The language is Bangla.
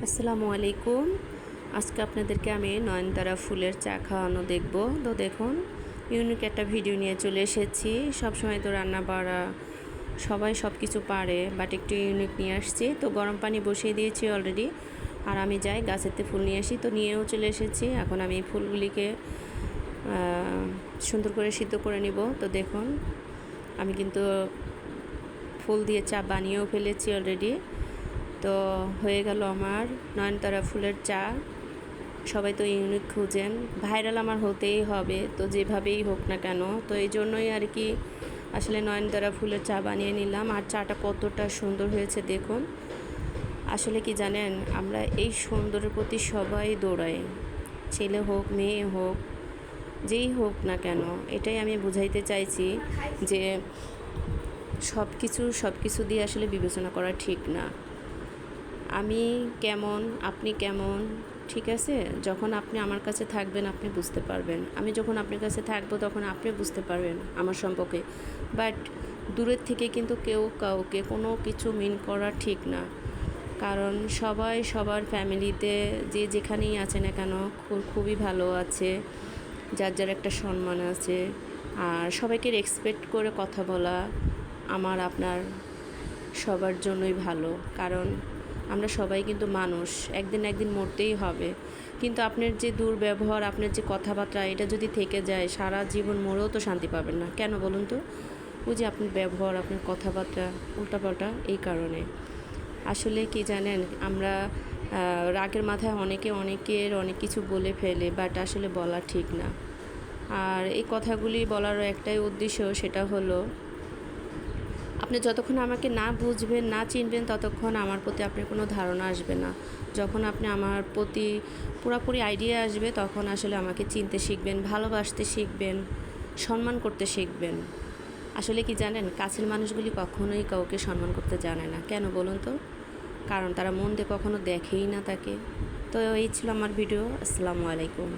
আসসালামু আলাইকুম। আজকে আপনাদেরকে আমি নয়নতারা ফুলের চা খাওয়ানো দেখব। তো দেখুন, ইউনিক একটা ভিডিও নিয়ে চলে এসেছি। সবসময় তো রান্না বাড়া সবাই সব কিছু পারে, বাট একটু ইউনিক নিয়ে আসছি। তো গরম পানি বসিয়ে দিয়েছি অলরেডি, আর আমি যাই গাছেতে ফুল নিয়ে আসি। তো নিয়েও চলে এসেছি। এখন আমি ফুলগুলিকে সুন্দর করে সিদ্ধ করে নিব। তো দেখুন, আমি কিন্তু ফুল দিয়ে চা বানিয়েও ফেলেছি অলরেডি। তো হয়ে গেল আমার নয়নতারা ফুলের চা। সবাই তো ইউনিক খুঁজেন, ভাইরাল আমার হতেই হবে, তো যেভাবেই হোক না কেন। তো এই জন্যই আর কি আসলে নয়নতারা ফুলের চা বানিয়ে নিলাম। আর চাটা কতটা সুন্দর হয়েছে দেখুন। আসলে কি জানেন, আমরা এই সুন্দরের প্রতি সবাই দৌড়াই, ছেলে হোক মেয়ে হোক যেই হোক না কেন। এটাই আমি বুঝাইতে চাইছি যে সব কিছু দিয়ে আসলে বিবেচনা করা ঠিক না। আমি কেমন, আপনি কেমন, ঠিক আছে? যখন আপনি আমার কাছে থাকবেন আপনি বুঝতে পারবেন, আমি যখন আপনার কাছে থাকবো তখন আপনি বুঝতে পারবেন আমার সম্পর্কে। বাট দূরের থেকে কিন্তু কেউ কাউকে কোনো কিছু মিন করা ঠিক না, কারণ সবাই সবার ফ্যামিলিতে যে যেখানেই আছে না কেন খুবই ভালো আছে, যার যার একটা সম্মান আছে। আর সবাইকে রেসপেক্ট করে কথা বলা আমার আপনার সবার জন্যই ভালো, কারণ আমরা সবাই কিন্তু মানুষ, একদিন একদিন মরতেই হবে। কিন্তু আপনার যে দুর্ব্যবহার, আপনার যে কথাবার্তা, এটা যদি থেকে যায় সারা জীবন মরেও তো শান্তি পাবেন না। কেন বলুন তো? ওই যে আপনার ব্যবহার, আপনার কথাবার্তা উল্টাপাল্টা, এই কারণে। আসলে কি জানেন, আমরা রাগের মাথায় অনেকের অনেক কিছু বলে ফেলে, বাট আসলে বলা ঠিক না। আর এই কথাগুলি বলারও একটাই উদ্দেশ্য, সেটা হলো আপনি যতক্ষণ আমাকে না বুঝবেন, না চিনবেন, ততক্ষণ আমার প্রতি আপনার কোনো ধারণা আসবে না। যখন আপনি আমার প্রতি পুরোপুরি আইডিয়া আসবে, তখন আসলে আমাকে চিনতে শিখবেন, ভালোবাসতে শিখবেন, সম্মান করতে শিখবেন। আসলে কি জানেন, কাছের মানুষগুলি কখনোই কাউকে সম্মান করতে জানে না। কেন বলুন তো? কারণ তারা মন দিয়ে কখনো দেখেই না তাকে। তো এই ছিল আমার ভিডিও। আসসালামু আলাইকুম।